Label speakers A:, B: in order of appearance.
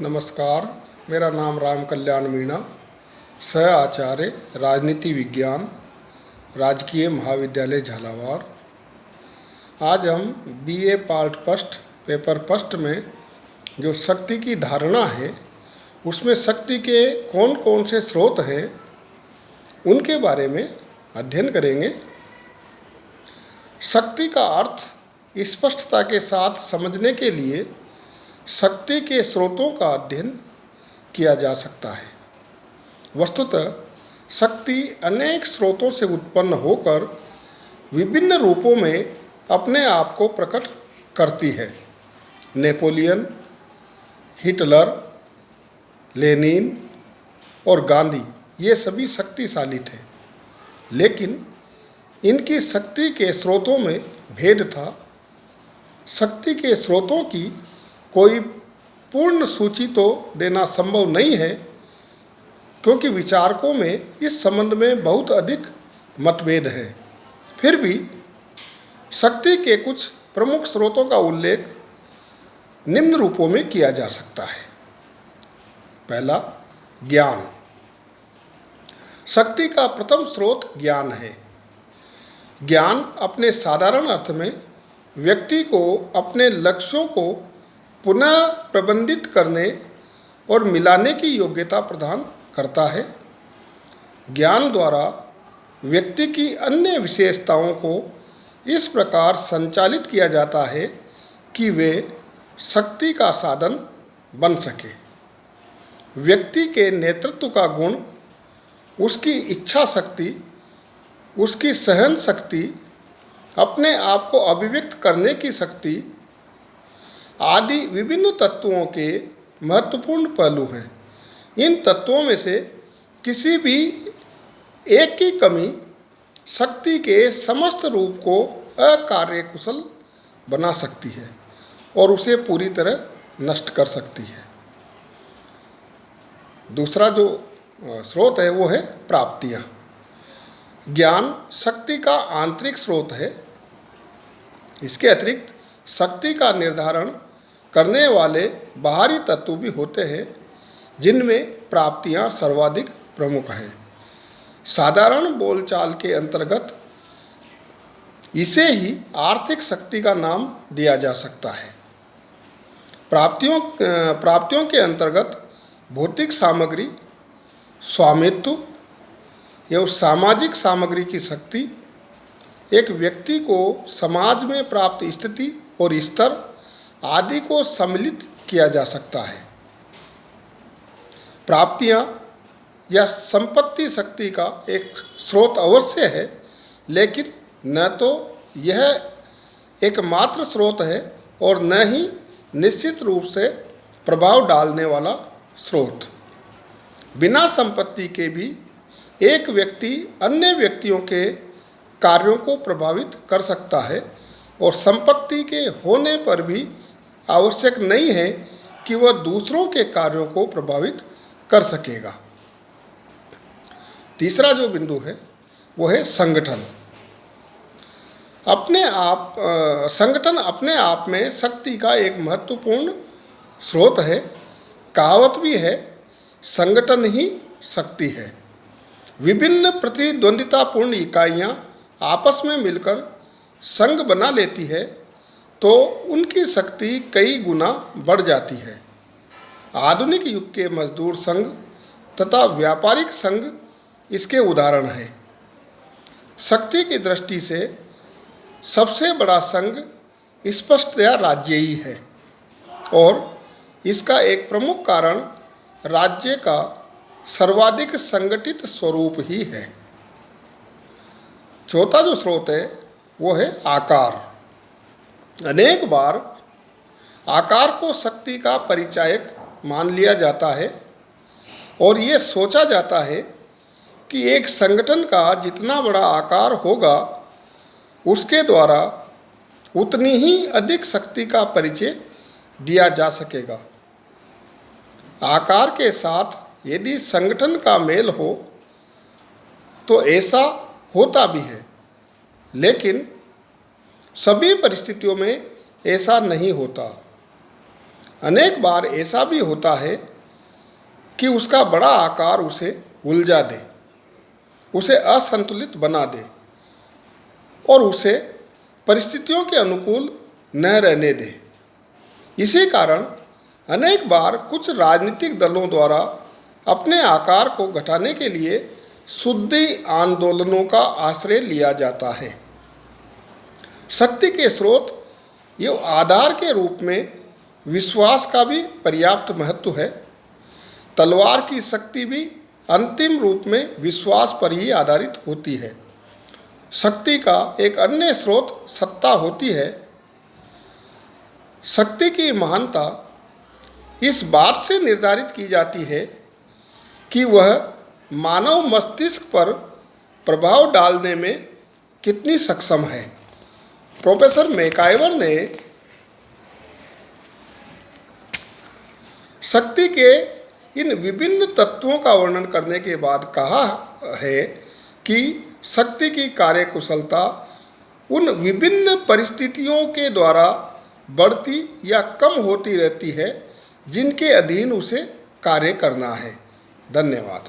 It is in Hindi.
A: नमस्कार। मेरा नाम राम कल्याण मीणा, सह आचार्य राजनीति विज्ञान, राजकीय महाविद्यालय झालावाड़। आज हम BA part first paper first में जो शक्ति की धारणा है उसमें शक्ति के कौन कौन से स्रोत हैं उनके बारे में अध्ययन करेंगे। शक्ति का अर्थ स्पष्टता के साथ समझने के लिए शक्ति के स्रोतों का अध्ययन किया जा सकता है। वस्तुतः शक्ति अनेक स्रोतों से उत्पन्न होकर विभिन्न रूपों में अपने आप को प्रकट करती है। नेपोलियन, हिटलर, लेनिन और गांधी ये सभी शक्तिशाली थे, लेकिन इनकी शक्ति के स्रोतों में भेद था। शक्ति के स्रोतों की कोई पूर्ण सूची तो देना संभव नहीं है, क्योंकि विचारकों में इस संबंध में बहुत अधिक मतभेद हैं। फिर भी शक्ति के कुछ प्रमुख स्रोतों का उल्लेख निम्न रूपों में किया जा सकता है। पहला, ज्ञान। शक्ति का प्रथम स्रोत ज्ञान है। ज्ञान अपने साधारण अर्थ में व्यक्ति को अपने लक्ष्यों को पुनः प्रबंधित करने और मिलाने की योग्यता प्रदान करता है। ज्ञान द्वारा व्यक्ति की अन्य विशेषताओं को इस प्रकार संचालित किया जाता है कि वे शक्ति का साधन बन सके। व्यक्ति के नेतृत्व का गुण, उसकी इच्छा शक्ति, उसकी सहन शक्ति, अपने आप को अभिव्यक्त करने की शक्ति आदि विभिन्न तत्वों के महत्वपूर्ण पहलू हैं। इन तत्वों में से किसी भी एक की कमी शक्ति के समस्त रूप को अकार्यकुशल बना सकती है और उसे पूरी तरह नष्ट कर सकती है। दूसरा जो स्रोत है वो है प्राप्तियाँ। ज्ञान शक्ति का आंतरिक स्रोत है। इसके अतिरिक्त शक्ति का निर्धारण करने वाले बाहरी तत्व भी होते हैं, जिनमें प्राप्तियां सर्वाधिक प्रमुख हैं। साधारण बोलचाल के अंतर्गत इसे ही आर्थिक शक्ति का नाम दिया जा सकता है। प्राप्तियों के अंतर्गत भौतिक सामग्री, स्वामित्व एवं सामाजिक सामग्री की शक्ति, एक व्यक्ति को समाज में प्राप्त स्थिति और स्तर आदि को सम्मिलित किया जा सकता है। प्राप्तियां या संपत्ति शक्ति का एक स्रोत अवश्य है, लेकिन न तो यह एकमात्र स्रोत है और न ही निश्चित रूप से प्रभाव डालने वाला स्रोत। बिना संपत्ति के भी एक व्यक्ति अन्य व्यक्तियों के कार्यों को प्रभावित कर सकता है, और संपत्ति के होने पर भी आवश्यक नहीं है कि वह दूसरों के कार्यों को प्रभावित कर सकेगा। तीसरा जो बिंदु है वो है संगठन। संगठन अपने आप में शक्ति का एक महत्वपूर्ण स्रोत है। कहावत भी है, संगठन ही शक्ति है। विभिन्न प्रतिद्वंदितापूर्ण इकाइयाँ आपस में मिलकर संघ बना लेती है तो उनकी शक्ति कई गुना बढ़ जाती है। आधुनिक युग के मजदूर संघ तथा व्यापारिक संघ इसके उदाहरण हैं। शक्ति की दृष्टि से सबसे बड़ा संघ स्पष्टतया राज्य ही है, और इसका एक प्रमुख कारण राज्य का सर्वाधिक संगठित स्वरूप ही है। चौथा जो स्रोत है वो है आकार। अनेक बार आकार को शक्ति का परिचायक मान लिया जाता है और ये सोचा जाता है कि एक संगठन का जितना बड़ा आकार होगा उसके द्वारा उतनी ही अधिक शक्ति का परिचय दिया जा सकेगा। आकार के साथ यदि संगठन का मेल हो तो ऐसा होता भी है, लेकिन सभी परिस्थितियों में ऐसा नहीं होता। अनेक बार ऐसा भी होता है कि उसका बड़ा आकार उसे उलझा दे, उसे असंतुलित बना दे और उसे परिस्थितियों के अनुकूल न रहने दे। इसी कारण अनेक बार कुछ राजनीतिक दलों द्वारा अपने आकार को घटाने के लिए शुद्धि आंदोलनों का आश्रय लिया जाता है। शक्ति के स्रोत एवं आधार के रूप में विश्वास का भी पर्याप्त महत्व है। तलवार की शक्ति भी अंतिम रूप में विश्वास पर ही आधारित होती है। शक्ति का एक अन्य स्रोत सत्ता होती है। शक्ति की महानता इस बात से निर्धारित की जाती है कि वह मानव मस्तिष्क पर प्रभाव डालने में कितनी सक्षम है। प्रोफेसर मैकआइवर ने शक्ति के इन विभिन्न तत्वों का वर्णन करने के बाद कहा है कि शक्ति की कार्यकुशलता उन विभिन्न परिस्थितियों के द्वारा बढ़ती या कम होती रहती है जिनके अधीन उसे कार्य करना है। धन्यवाद।